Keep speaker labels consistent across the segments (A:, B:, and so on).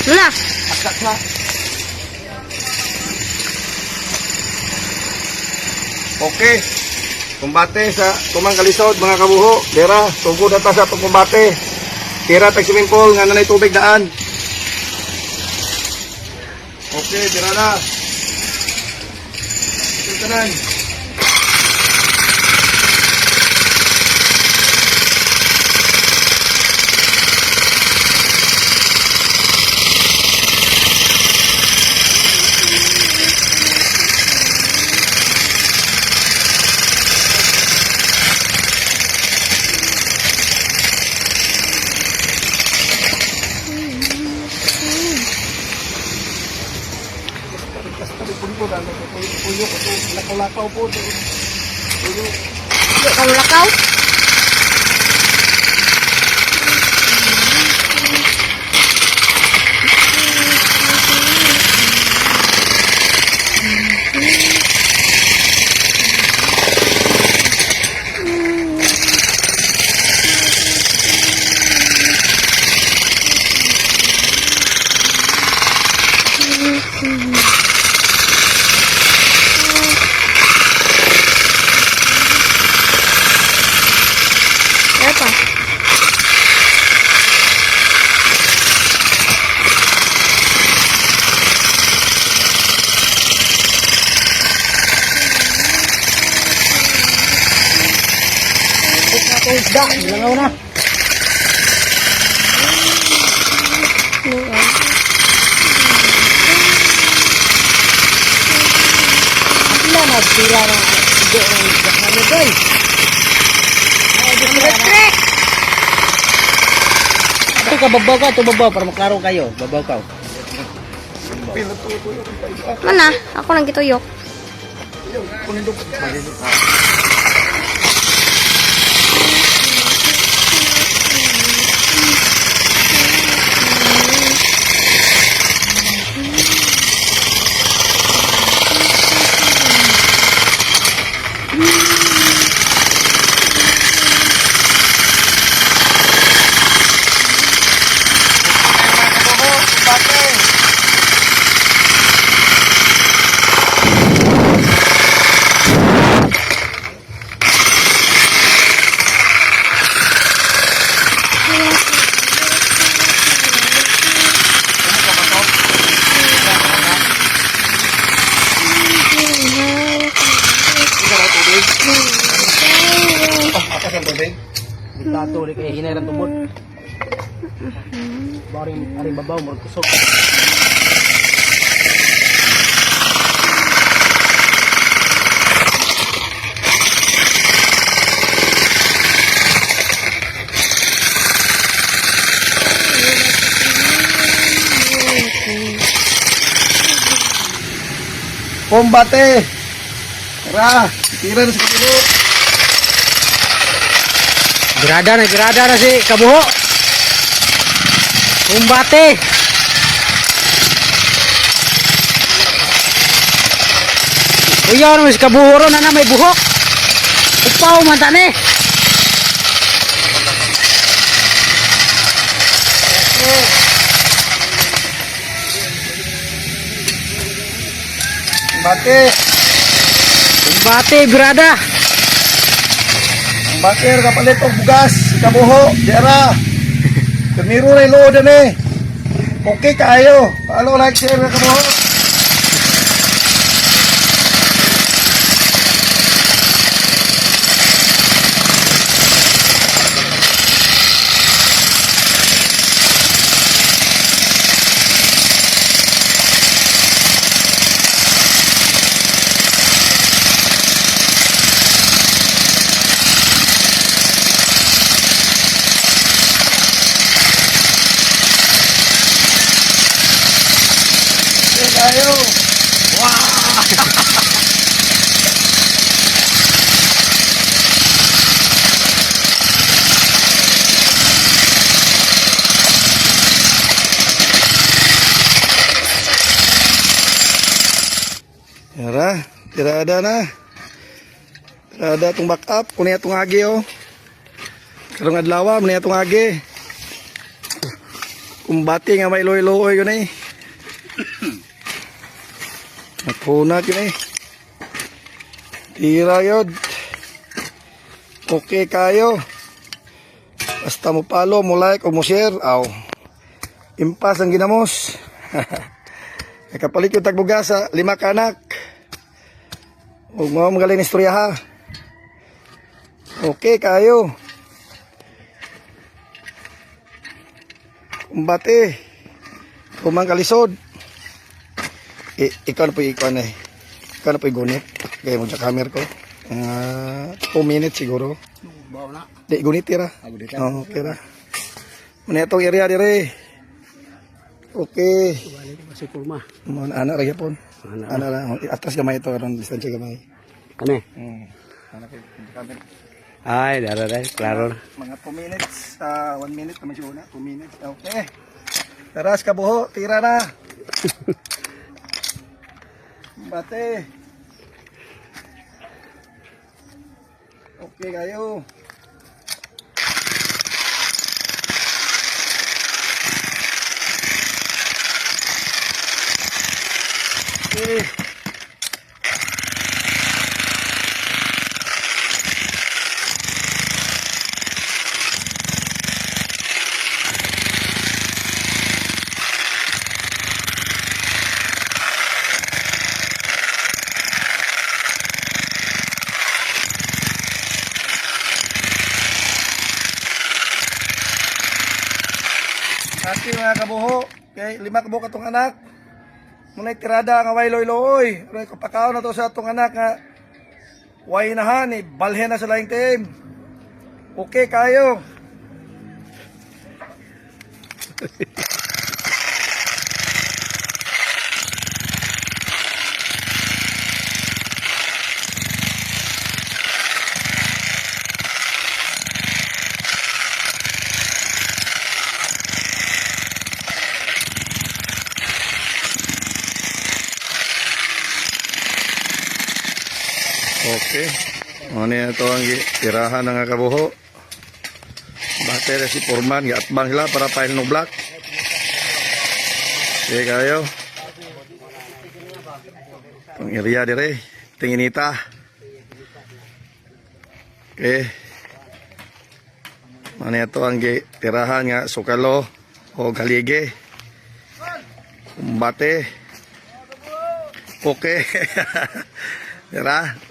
A: Lula.
B: Akak na. Okay. Kumbate sa tumang kalisod mga kabuho. Dera, tungkol na ta sa itong kumbate. Kira tag swimming pool nga nanay tubig daan. Okay, dera na. Ito tanan. Puyo ko ito, lakaw-lakaw po ito. Puyo.
A: Lakaw-lakaw. Apa?
B: Isda, langaw na. Sila na, sila na. Ano guys?
A: Trek.
C: Ito ka, babaw ka. Ito babaw para maklaro kayo. Babaw ka.
A: Mana? Ako lang gituyok.
C: Dito ulit kaya hinay ng tubod. Aring babaw, murag kusok.
B: Kumbate. Tara, tira na sa kabuho.
C: Gerada na si Kabuho. Kumbate. Uyaw naman si Kabuho ron na may buhok. Upaw man tani.
B: Kumbate.
C: Kumbate, gerada.
B: Bakir kapalit og bugas, kabuho, dera. Kamiro na load ni. Okay kayo. Follow, like, share na kabuho. Tayo. Wow! Yara, tirada na. Tirada itong back up. Kunin itong agi, oh. Karong adlaw, muna itong agi. Kumbati nga may loy-loy ko na eh. Nakunat yun eh. Tira yun. Okay kayo. Basta mo follow, mo like, o mo share. Aw. Impas ang ginamos. Nakapalit yung tagbuga sa 5 kanak. Huwag mo magaling na istorya ha. Okay kayo. Kumbate. Kumang kalisod. Ikaw na po ikaw na eh. Ikaw na po gunit. Kaya mo sa camera ko. 2 minutes siguro. Di gunit tira. Oo, tira. Muna itong area dire. Okay.
C: Si kurma.
B: Anak rin yapon. Anak lang. Atras gamay ito. Anong distansya gamay.
C: Ano?
B: Anak rin.
C: Ay, daray, klaro na.
B: Mga 2 minutes. 1 minute naman siya una. 2 minutes. Okay. Taras kabuho. Tira na. Bate. Okay kayo. Okay. Ati mga kabuho, kay 5 kabuho katong anak. Muna'y tirada nga way loy-loy. Pero kapakaw na to sa atong anak nga way nahan, balhe na sa laing team. Okay kayo. Okay. Ano ito ang tirahan ng kabuho. Bakit si Foreman, gatbang sila para file no block. Okay kayo. Pang area dire, tinginita. Okay. Ano ito ang tirahan nga sukalo o galige. Kumbate. Okay. Tira.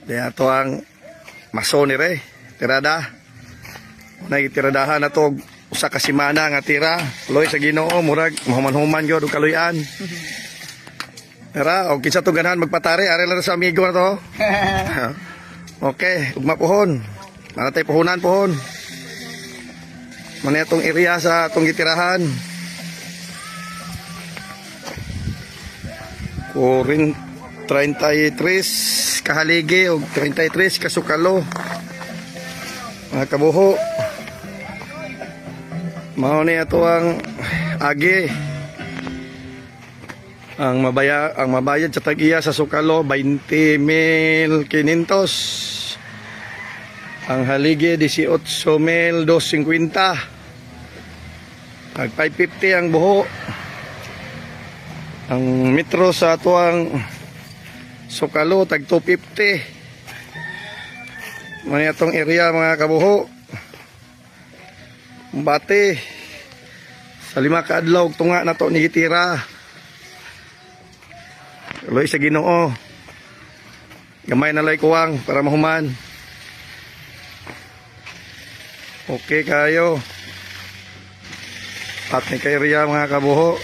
B: Diyan ito ang mason ni Ray. Tirada. Nagtiradahan na ito sa kasimana nga tira. Loy sa Ginoo, murag mahuman-human yun, kaluyan. Tira, o kinsa ito ganahan magpatari. Ari lang sa amigo na to. Okay, ugma pohon. Manatay puhunan pohon. Muna itong area sa itong gitirahan. Kurin 33 kahaligi o 33 kasukalo. Mga kabuho. Mao ni ato ang agi. Ang mabayad sa tag-iya sa sukalo 20,500. Ang haligi 18,250. Nag 550 ang buho. Ang metro sa ato ang sukalo tag 250. Mani atong area mga kabuho. Bate sa 5 ka adlaw tunga na to ni gitira. Loy sa Ginoo. Gamay na lay kuwang para mahuman. Okay kayo. At ni kay area mga kabuho.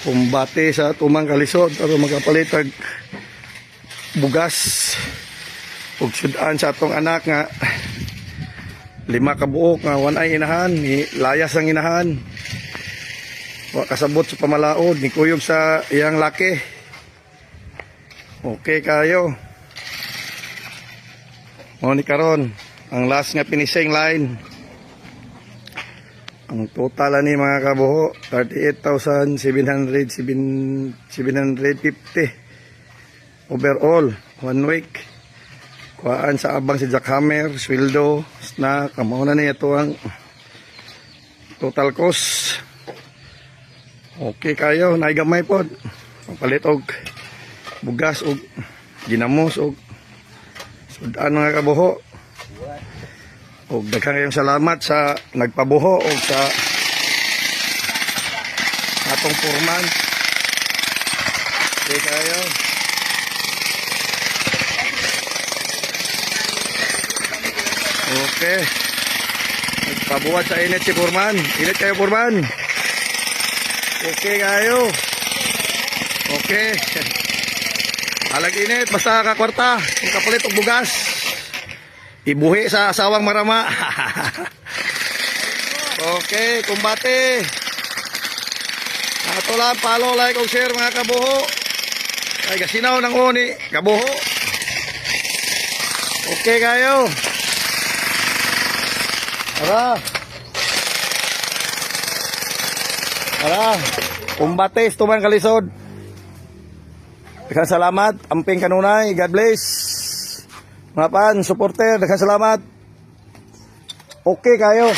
B: Kumbate sa tumang kalisod para magkapalitag bugas ug sudan sa atong anak nga 5 ka buok nga 1 ay inahan ni layas ang inahan wa kasabot sa pamalaod ni kuyog sa iyang laki. Okay kayo. Mo ni karon ang last nga finishing line. Ang total ani mga kabuho 38,750 overall 1 week. kuhaan sa abang si Jackhammer, sweldo, snack, kamauna na ito ang total cost. Okay kayo, naigamay po. Palit og bugas og ginamos og sudan mga kabuho. Og daghang kayong salamat sa nagpabuho og sa atong purman. Okay kayo. Okay. Nagpabuhat sa init si Purman. Init kayo, Purman. Okay kayo. Okay. Alag init, basta kakwarta. Kung kapalit og bugas. Ibuhi sa asawang marama. Okay, kumbate. Ato lang, follow, like, o share mga kabuho. Ay, gasinaw ng uni, kabuho. Okay kayo. Tara. Tara. Kumbate, tuman kalisod. Daghang salamat. Amping kanunay. God bless. Mga pan, supporter. Daghang salamat. Okay kayo.